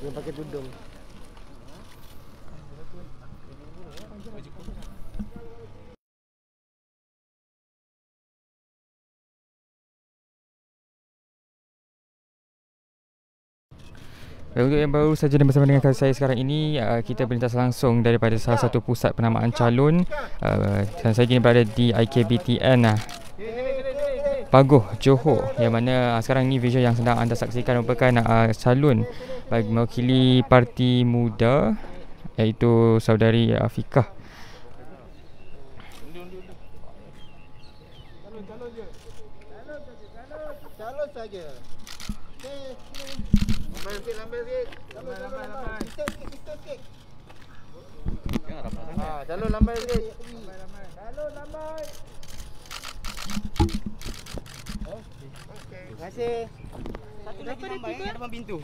yang pakai tudung. Untuk yang baru saja dan bersama dengan saya sekarang ini, kita berlintas langsung daripada salah satu pusat penamaan calon, dan saya kini berada di IKBTN Pagoh, Johor, yang mana sekarang ni visual yang sedang anda saksikan merupakan calon bagi mewakili Parti Muda, iaitu saudari Afiqah. Calon saja. Lambai sikit. Calon lambai sikit. Calon lambai. Okey. Terima kasih. Satu lagi lambai di depan pintu.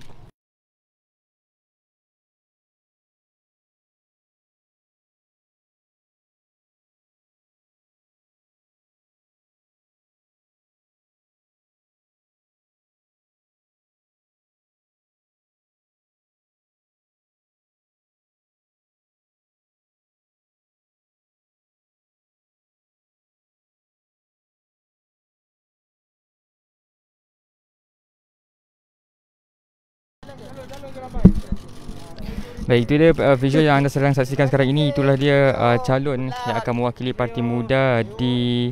Baik, itu dia visual yang anda sedang saksikan sekarang ini. Itulah dia calon yang akan mewakili Parti Muda di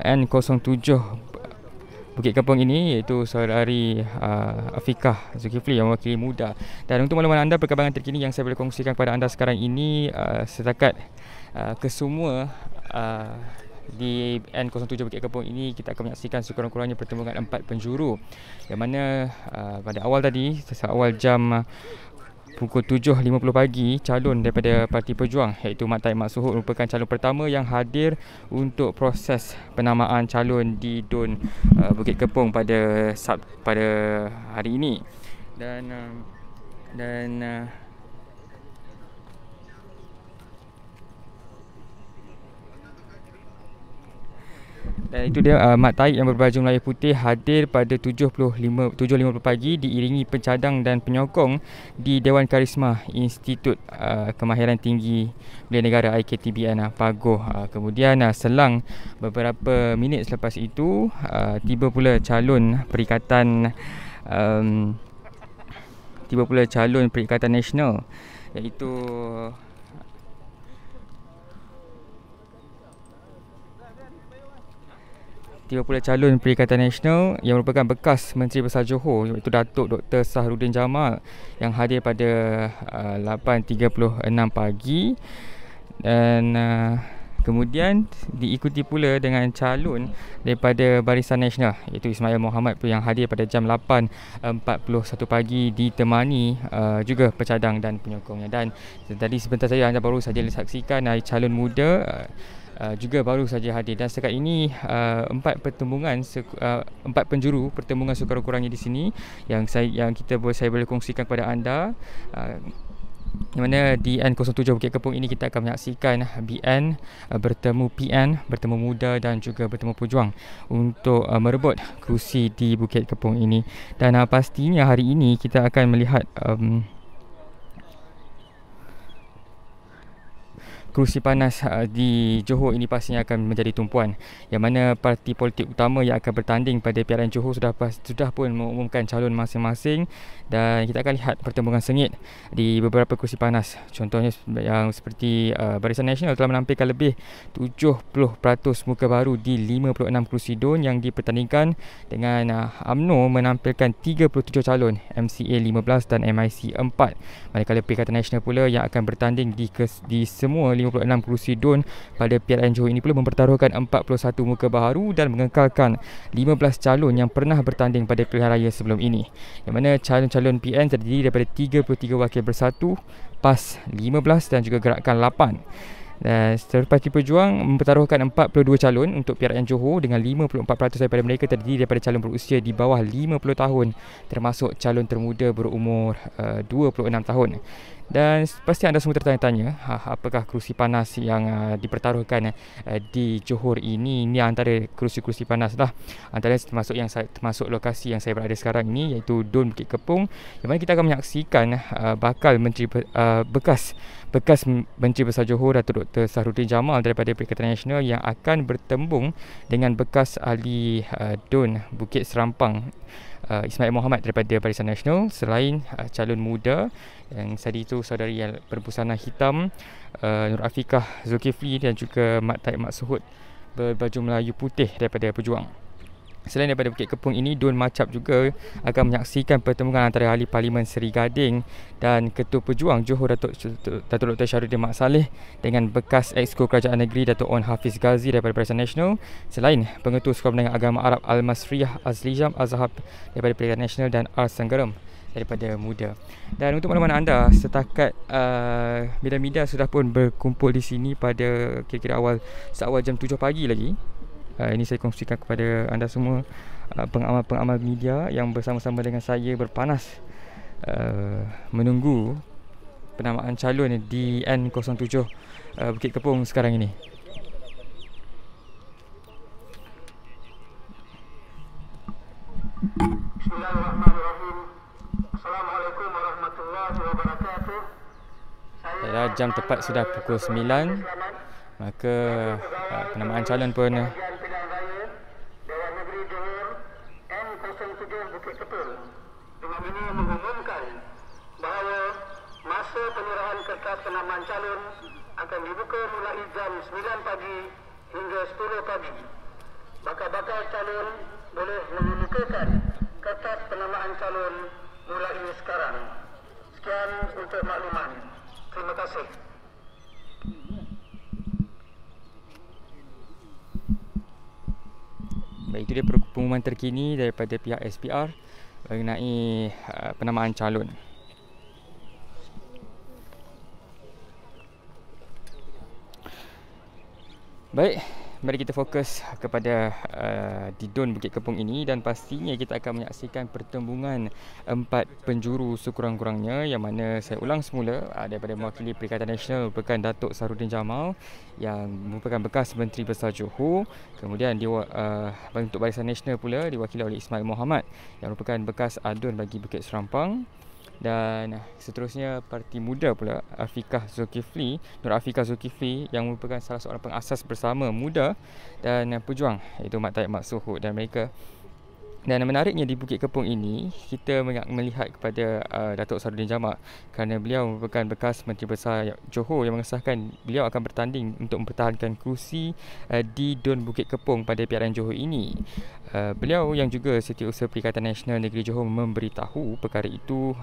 N07 Bukit Kepong ini, iaitu saudari Afiqah Zulkifli yang mewakili Muda. Dan untuk makluman anda, perkembangan terkini yang saya boleh kongsikan kepada anda sekarang ini, setakat kesemua di N07 Bukit Kepong ini kita akan menyaksikan sekurang-kurangnya pertembungan 4 penjuru, yang mana pada awal tadi, awal jam pukul 7.50 pagi, calon daripada Parti Pejuang iaitu Mat Taib Mat Suhud merupakan calon pertama yang hadir untuk proses penamaan calon di DUN Bukit Kepong pada hari ini. Dan itu dia Mat Taib yang berbaju Melayu putih hadir pada 7.50 pagi diiringi pencadang dan penyokong di Dewan Karisma Institut Kemahiran Tinggi Belia Negara IKTBN Pagoh. Kemudian selang beberapa minit selepas itu tiba pula calon Perikatan Nasional, iaitu calon Perikatan Nasional yang merupakan bekas Menteri Besar Johor, iaitu Datuk Dr. Sahrudin Jamal, yang hadir pada 8.36 pagi. Dan kemudian diikuti pula dengan calon daripada Barisan Nasional, iaitu Ismail Mohamad yang hadir pada jam 8.41 pagi ditemani juga pencadang dan penyokongnya. Dan tadi sebentar saja anda baru saja saksikan calon muda juga baru saja hadir. Dan setakat ini 4 penjuru pertembungan sekurang-kurangnya di sini yang saya boleh kongsikan kepada anda. Di mana di N07 Bukit Kepong ini kita akan menyaksikan BN bertemu PN, bertemu Muda dan juga bertemu Pejuang untuk merebut kerusi di Bukit Kepong ini. Dan pastinya hari ini kita akan melihat kerusi panas di Johor ini pastinya akan menjadi tumpuan, yang mana parti politik utama yang akan bertanding pada PRN Johor sudah pun mengumumkan calon masing-masing. Dan kita akan lihat pertembungan sengit di beberapa kerusi panas. Contohnya yang seperti Barisan Nasional telah menampilkan lebih 70% muka baru di 56 kerusi DUN yang dipertandingkan, dengan UMNO menampilkan 37 calon, MCA 15 dan MIC 4. Manakala Perikatan Nasional pula yang akan bertanding di semua 56 kerusi DUN pada PRN Johor ini pula mempertaruhkan 41 muka baharu dan mengekalkan 15 calon yang pernah bertanding pada pilihan raya sebelum ini, yang mana calon-calon PN terdiri daripada 33 wakil bersatu, PAS 15 dan juga Gerakan 8. Dan seluruh parti pejuang mempertaruhkan 42 calon untuk PRN Johor dengan 54% daripada mereka terdiri daripada calon berusia di bawah 50 tahun termasuk calon termuda berumur 26 tahun. Dan pasti anda semua tertanya-tanya apakah kerusi panas yang dipertaruhkan di Johor ini. Ini antara kerusi-kerusi panas lah. Antara termasuk lokasi yang saya berada sekarang ini iaitu Dun Bukit Kepong, yang mana kita akan menyaksikan bakal bekas Menteri Besar Johor Datuk Dr. Sahruddin Jamal daripada Perikatan Nasional yang akan bertembung dengan bekas ahli Dun Bukit Serampang Ismail Mohamad daripada Barisan Nasional, selain calon muda yang tadi itu saudari yang berbusana hitam Nur Afikah Zulkifli dan juga Mat Taib Mat Suhud berbaju Melayu putih daripada Pejuang. Selain daripada Bukit Kepong ini, Dun Macap juga akan menyaksikan pertemuan antara Ahli Parlimen Seri Gading dan Ketua Pejuang Johor Datuk Dr. Syahrudin Mak Saleh dengan bekas Exco Kerajaan Negeri Datuk On Hafiz Ghazi daripada Barisan Nasional, selain Pengetua Sekolah Menengah Agama Arab Al-Masriyah Azlijam Azhab daripada Perikatan Nasional dan Ar Senggaram daripada Muda. Dan untuk makluman anda, setakat media-media sudah pun berkumpul di sini pada kira-kira seawal jam 7 pagi lagi. Ini saya kongsikan kepada anda semua, pengamal-pengamal media yang bersama-sama dengan saya berpanas menunggu penamaan calon di N07 Bukit Kepong sekarang ini. Bismillahirrahmanirrahim. Assalamualaikum warahmatullahi wabarakatuh. Jam tepat sudah pukul 9. Maka penamaan calon pun Pilihan Raya Dewan Negeri Johor N07 Bukit Kepong dengan ini mengumumkan bahawa masa penyerahan kertas penamaan calon akan dibuka mulai jam 9 pagi hingga 10 pagi. Bakal-bakal calon boleh mengemukakan kertas penamaan calon mulai sekarang. Sekian untuk makluman. Terima kasih. Baik, itu dia pengumuman terkini daripada pihak SPR mengenai penamaan calon. Baik, mari kita fokus kepada di Dun Bukit Kepong ini, dan pastinya kita akan menyaksikan pertembungan 4 penjuru sekurang-kurangnya, yang mana saya ulang semula daripada mewakili Perikatan Nasional merupakan Datuk Sahruddin Jamal yang merupakan bekas Menteri Besar Johor. Kemudian untuk Barisan Nasional pula diwakili oleh Ismail Mohamad yang merupakan bekas ADUN bagi Bukit Serampang. Dan seterusnya Parti Muda pula Nur Afikah Zulkifli yang merupakan salah seorang pengasas bersama Muda dan Pejuang, iaitu Mat Taib Mat Suhud dan mereka. Dan menariknya di Bukit Kepong ini kita melihat kepada Datuk Sahruddin Jamal kerana beliau merupakan bekas Menteri Besar Johor yang mengesahkan beliau akan bertanding untuk mempertahankan kerusi di Dun Bukit Kepong pada PRN Johor ini. Beliau yang juga Setiausaha Perikatan Nasional Negeri Johor memberitahu perkara itu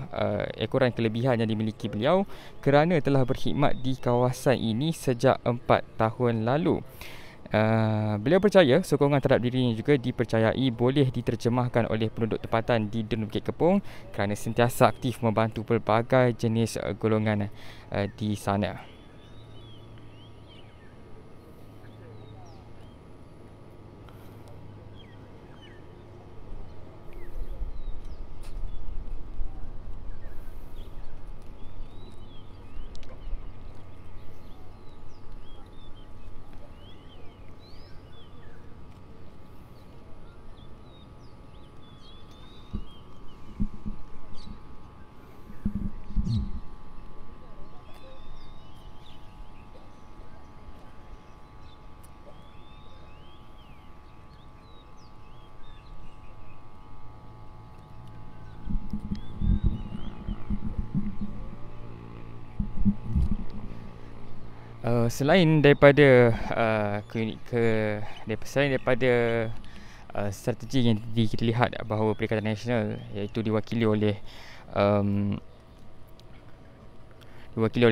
ekoran kelebihan yang dimiliki beliau kerana telah berkhidmat di kawasan ini sejak 4 tahun lalu. Beliau percaya sokongan terhadap dirinya juga dipercayai boleh diterjemahkan oleh penduduk tempatan di Dun Bukit Kepong kerana sentiasa aktif membantu pelbagai jenis golongan di sana. Selain daripada strategi yang kita lihat bahawa Perikatan Nasional iaitu diwakili oleh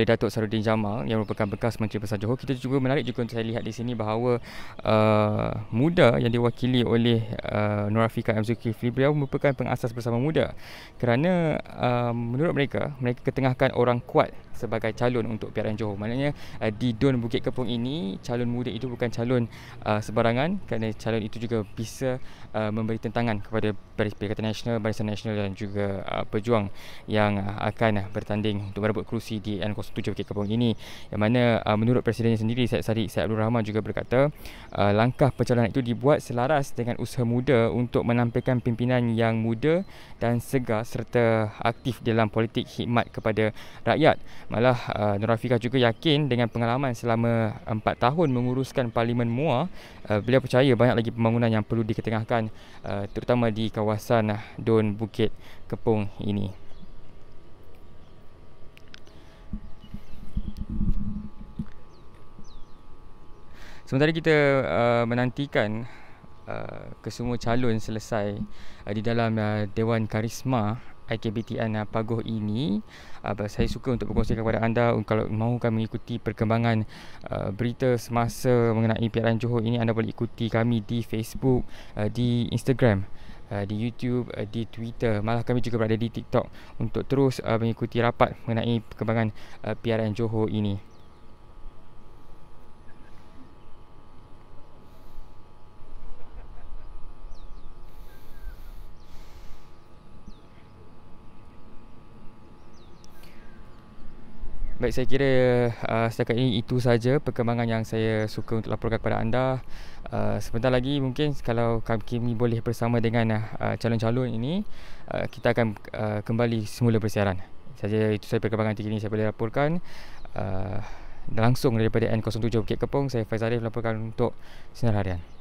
Datuk Sahruddin Jamal yang merupakan bekas Menteri Besar Johor, kita juga menarik juga untuk saya lihat di sini bahawa Muda yang diwakili oleh Nur Afikah Zulkifli, beliau merupakan pengasas bersama Muda kerana menurut mereka ketengahkan orang kuat sebagai calon untuk PRN Johor. Maknanya di DUN Bukit Kepong ini calon muda itu bukan calon sebarangan, kerana calon itu juga bisa memberi tentangan kepada Perikatan Nasional, Barisan Nasional dan juga pejuang yang akan bertanding untuk merebut kerusi di N07 Bukit Kepong ini. Yang mana menurut Presidennya sendiri, Syed Abdul Rahman juga berkata langkah pencalonan itu dibuat selaras dengan usaha muda untuk menampilkan pimpinan yang muda dan segar serta aktif dalam politik khidmat kepada rakyat. Malah Nur Afiqah juga yakin dengan pengalaman selama 4 tahun menguruskan Parlimen MUA, beliau percaya banyak lagi pembangunan yang perlu diketengahkan, terutama di kawasan DUN Bukit Kepong ini. Sementara kita menantikan kesemua calon selesai di dalam Dewan Karisma IKBTN Pagoh ini, saya suka untuk berkongsikan kepada anda, kalau mahukan mengikuti perkembangan berita semasa mengenai PRN Johor ini, anda boleh ikuti kami di Facebook, di Instagram, di YouTube, di Twitter, malah kami juga berada di TikTok untuk terus mengikuti rapat mengenai perkembangan PRN Johor ini. Baik, saya kira setakat ini itu saja perkembangan yang saya suka untuk laporkan kepada anda. Sebentar lagi mungkin kalau kami boleh bersama dengan calon-calon ini, kita akan kembali semula bersiaran. Itu saja perkembangan terkini saya boleh laporkan langsung daripada N07 Bukit Kepong. Saya Faiz Arif melaporkan untuk Sinar Harian.